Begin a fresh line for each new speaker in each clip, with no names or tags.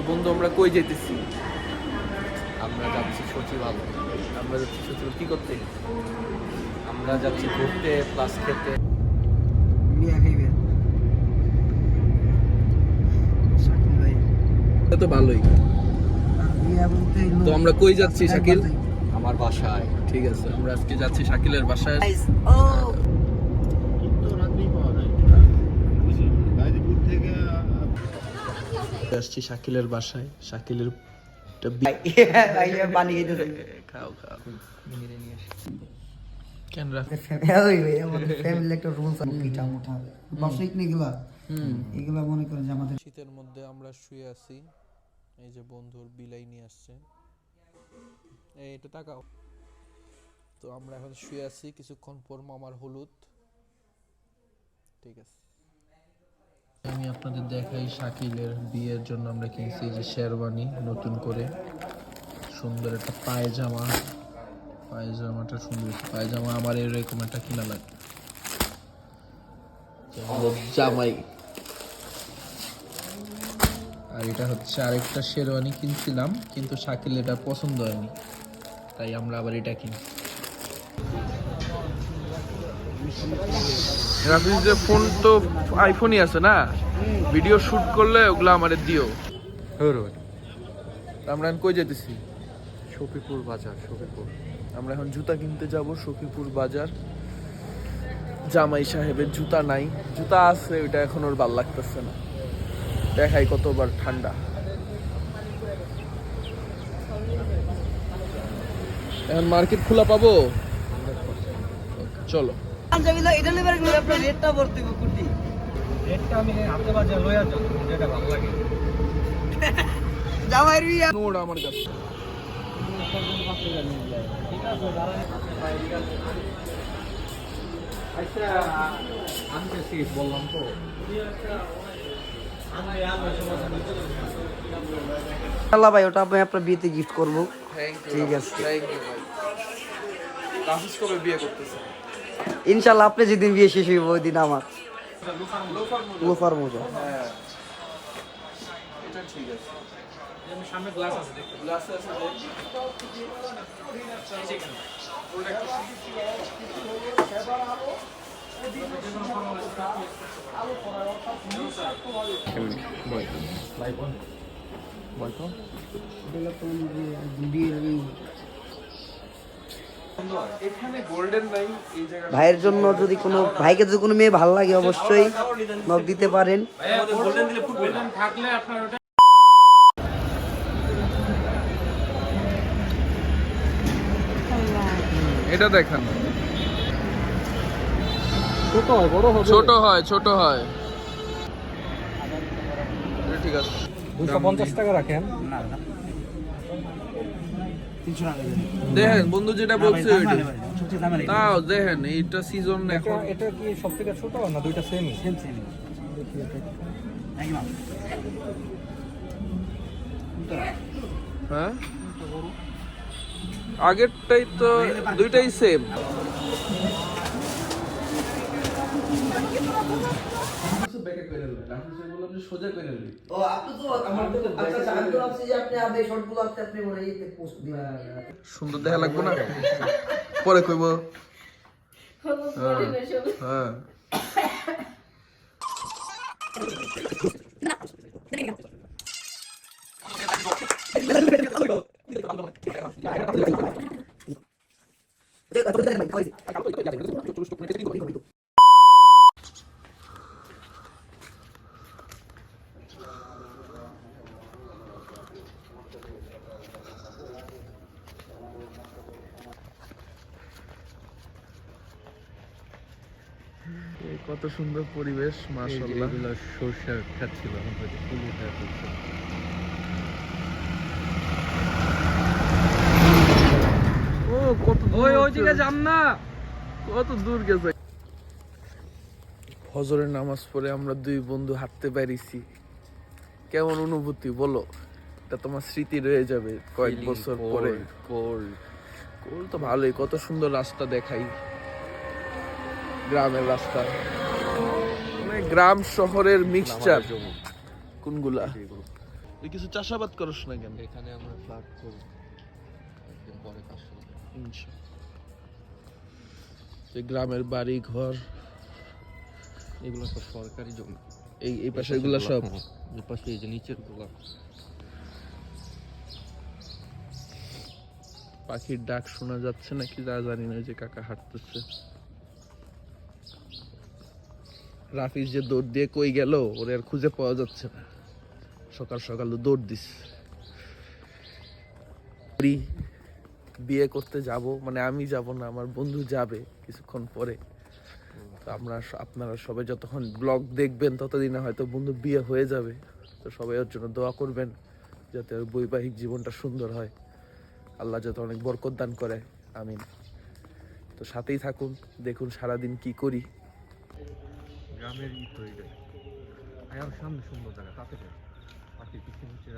বন্ধু আমরা কই যেতেছি? আমরা যাচ্ছি সচিবালয়। আমরা যাচ্ছি সচিবালয় কি করতে? আমরা যাচ্ছি ঘুরতে প্লাস খেতে। তো ভালোই। তো আমরা কই যাচ্ছি শাকিল? আমার বাসায়। ঠিক আছে, আমরা আজকে যাচ্ছি শাকিলের বাসায়। আসছি শাকিলের বাসায়। শাকিলের খাও খাও কেন শীতের মধ্যে আমরা শুয়ে আছি। এই যে বন্ধুর বিলাই নিয়ে আসছে, এটা তাকাও। তো আমরা এখন শুয়ে আছি, কিছুক্ষণ পর মামার হলুদ। ঠিক আছে, আমি আপনাদের দেখাই শাকিলের বিয়ের জন্য আমরা কিনছি যে শেরওয়ানি নতুন করে, সুন্দর একটা পায়জামা। পায়জামাটা সুন্দর পায়জামা, আমার এরকম একটা কিনা লাগে জামাই। আর এটা হচ্ছে আরেকটা শেরওয়ানি কিনছিলাম, কিন্তু শাকিল এটা পছন্দ হয়নি, তাই আমরা আবার এটা কিনি। রাফিজের ফোন তো আইফোনই আছে না, ভিডিও শুট করলে ওগুলো আমারে দিও। আমরা এখন কই যেতেছি? শফিপুর বাজার। শফিপুর আমরা এখন জুতা কিনতে যাব। শফিপুর বাজার। জামাই সাহেবের জুতা নাই, জুতা আছে, ওইটা এখন ওর ভাল লাগতেছে না। দেখাই কতবার ঠান্ডা। এখন মার্কেট খোলা পাবো, চলো। আমার কাছে বললাম তো
ভাই, ওটা আমি আপনার বিয়েতে গিফট করবো। ঠিক আছে,
কবে বিয়ে করতেছে?
ইনশাল্লাহ আপনি যেদিন বিয়ে শেষ হইব ওই দিন আমার লোফার মোজা।
হ্যাঁ, এটা ঠিক আছে। সামনে গ্লাস আছে, গ্লাস আছে।
ভাইয়ের জন্য যদি কোনো ভাইকে যদি কোনো মেয়ে ভালো লাগে অবশ্যই নক দিতে পারেন।
এটা দেখেন, ছোট হয় বড় হবে, ছোট হয় ছোট হয়। ঠিক আছে,
250 টাকা রাখেন।
দেখেন বন্ধু যেটা বলছে তাও দেখেন, এইটা সিজন এখন।
এটা কি সবথেকে ছোট না দুইটা সেম?
হ্যাঁ, আগেরটাই তো, দুইটাই সেম। সুন্দর দেখা লাগবে না, পরে কইব। হ্যাঁ, কত সুন্দর পরিবেশ, মাশাআল্লাহ। সরষে খাচ্ছিল, ও কত ওইদিকে যান না, কত দূর গেছে। ফজরের নামাজ পড়ে আমরা দুই বন্ধু হাঁটতে বেরিয়েছি। কেমন অনুভূতি বলো? এটা তোমার স্মৃতি রয়ে যাবে কয়েক বছর পরে। কোল তো ভালোই, কত সুন্দর রাস্তা দেখাই, গ্রামের রাস্তা, মানে গ্রাম শহরের মিক্সচার। কোনগুলা? তুই কিছু চাষাবাদ করস না কেন?
এখানে আমরা ফ্ল্যাট করব একদিন পরে কাজ শুরু করব।
যে গ্রামের বাড়ি ঘর,
এগুলো সব সরকারি জমি।
এই পাশে এগুলা সব
এই পাশে এই যে নিচের গুলা
পাখির ডাক শোনা যাচ্ছে নাকি তা জানি না, যে কাকা হাঁটতেছে। রাফিজ যে দৌড় দিয়ে কই গেল, ওরে আর খুঁজে পাওয়া যাচ্ছে না। সকাল সকাল দৌড় দিস। বিয়ে করতে যাব, মানে আমি যাব না, আমার বন্ধু যাবে কিছুক্ষণ পরে। তো আপনারা সবাই যতক্ষণ ব্লগ দেখবেন ততদিনে হয়তো বন্ধু বিয়ে হয়ে যাবে। তো সবাই ওর জন্য দোয়া করবেন যাতে ওর বৈবাহিক জীবনটা সুন্দর হয়, আল্লাহ যাতে অনেক বরকত দান করে, আমিন। তো সাথেই থাকুন, দেখুন সারাদিন কি করি।
গ্রামের ই হয়ে যায়। আর সামনে সুন্দর জায়গা, তাতে পাখির পিছনে নিচে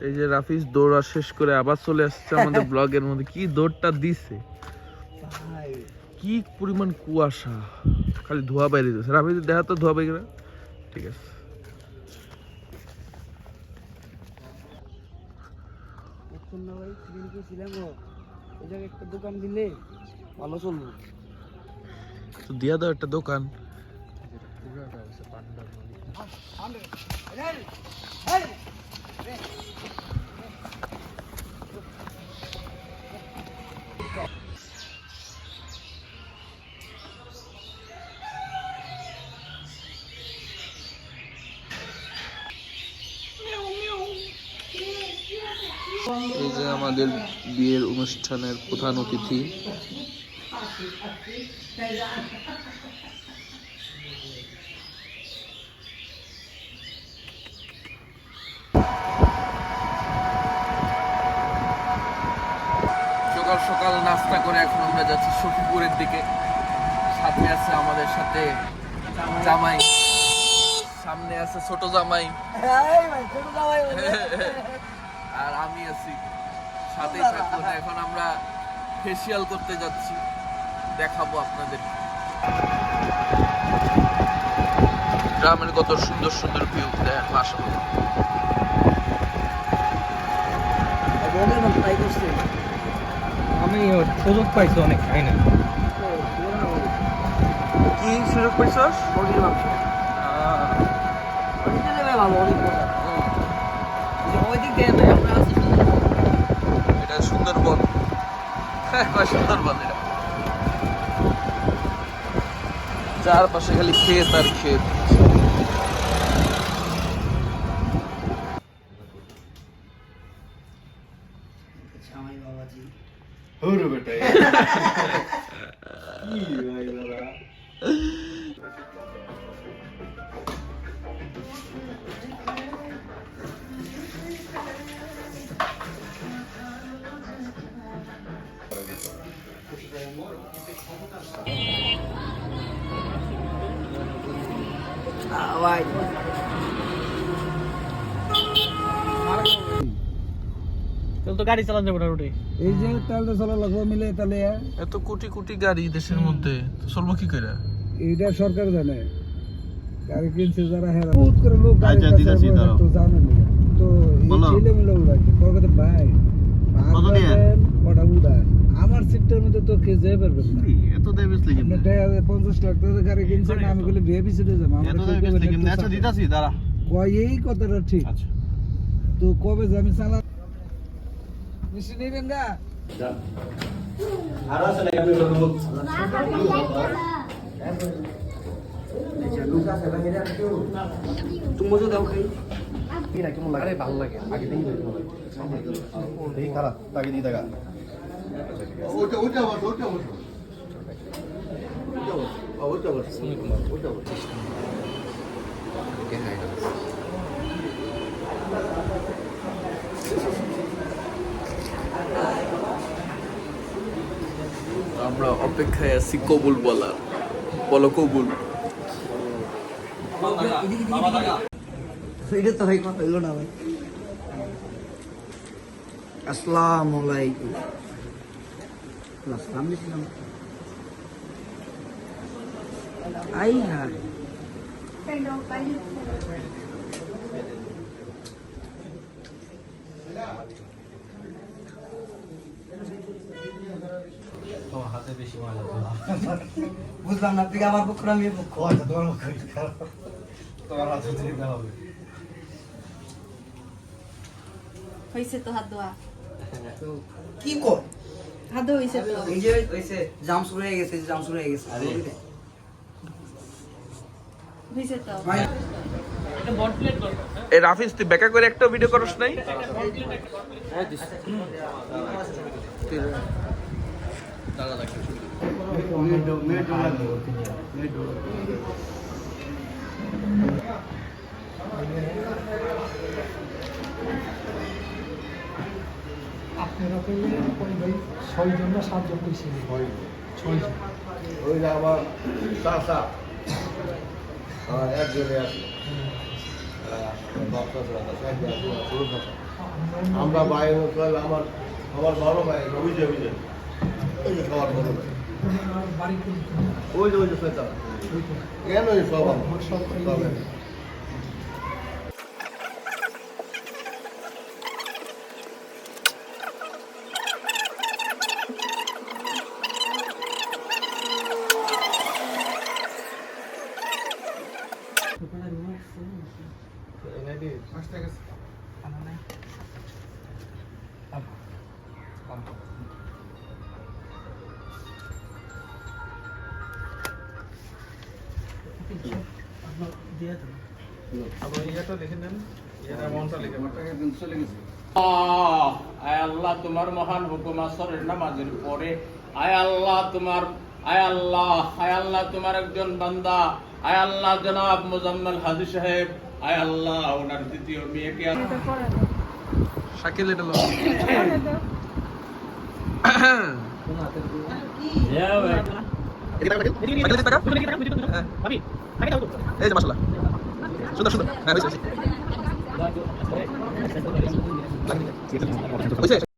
এই যে রাফিজ দৌড়া শেষ করে আবার চলে আসছে আমাদের ব্লগের মধ্যে। কি দৌড়টা দিছে, কি পরিমাণ কুয়াশা, খালি ধোয়া বাইরে দিচ্ছে। রাফিজ দেখা তো ধোয়া বাইরে, ঠিক আছে।
একটা দোকান দিলে ভালো চলবে।
তো দিয়া দাও একটা দোকান।
পুরাটা হচ্ছে পান্ডার নদী।
এই যে আমাদের বিয়ের অনুষ্ঠানের প্রধান অতিথি। সকাল সকাল নাস্তা করে এখন আমরা যাচ্ছি সখীপুরের দিকে। সাথে আছে আমাদের সাথে জামাই, সামনে আছে ছোট জামাই, আর আমি আছি। সাথেই থাকুন। এখন আমরা ফেসিয়াল করতে যাচ্ছি, দেখাবো আপনাদের। গ্রামের কত সুন্দর সুন্দর ভিউ দেখেন, মাশাআল্লাহ।
আমি সুযোগ পাইছি অনেক, খাই না।
কি সুযোগ পাইছস? এটা সুন্দরবন। সুন্দরবন এটা, চারপাশে খালি ক্ষেত আর ক্ষেত।
তো গাড়ি চালান যাবে না রোডে।
এই যে তাহলে চলা লাগবে মিলে তাহলে
এত কোটি কোটি গাড়ি দেশের মধ্যে, তো চলবো কি করে?
এইটা সরকার জানে। গাড়ি কিনছে যারা হেরা বহুত করে লোক গাড়ি কাছে তো জানে না। তো এই ছেলে মিলে উড়াইছে কলকাতা ভাই কত নিয়ে ওটা উড়া আমার সিটটার মধ্যে তো কে যেতে পারবে না। এত দেয় বেশি কিন্তু 50 লাখ টাকা গাড়ি কিনছে না, আমি বলি ভিআইপি সিটে যাব। আমরা তো বেশি কিন্তু আচ্ছা দিতাছি দাঁড়া কই এই কথাটা ঠিক। আচ্ছা তো কবে যাবি চালা মিশে নেবেন না আর আসলে আমি বলবো तुम मुझे दाओ खाई ये কেমন লাগে? আরে ভালো লাগে, আগে থেকে এই খারাপ আগে দিয়ে দেখা ওটা ওটা ওটা ওটা ওটা ওটা
আমরা অপেক্ষায় আছি কবুল বলার। বলো কবুল।
এটা তো ভাই কথা হইলো না ভাই। আসসালামু আলাইকুম। সামনে ছিলাম আই হ্যাঁ বুঝলাম না থেকে আমার পক্ষ না মেয়ের পক্ষ আচ্ছা তোমার পক্ষ তোমার হাতে দিতে হবে
হইছে তো হাত ধোয়া
কি কর
হাত ধোয়া হইছে তো
এই যে হইছে জাম শুরু হয়ে গেছে জাম শুরু হয়ে গেছে
হইছে তো
এই রাফিজ তুই বেকা করে একটা ভিডিও করস নাই
আপনারা পেলে ভাই 6 জন না 7 জন কইছি 6 জন
ওই যে আমার চাচা একজনে আছে আমরা বাইরে আমার আমার বড় ভাই বুঝে বুঝে ওই যে খাবার বড় ভাই
বাড়ি
ওই যে সেটা কেন এই সব
সব দিয়ে দেন
আয় আল্লাহ তোমার মহান হুকুম আসরের নামাজের পরে আয় আল্লাহ তোমার একজন বান্দা আয় আল্লাহ জনাব মুজাম্মেল হাজী সাহেব আয় আল্লাহ ওনার দ্বিতীয় মেয়েকে
শাকিল এটা লো এই যে মাশাআল্লাহ সুন্দর সুন্দর হ্যাঁ হইছে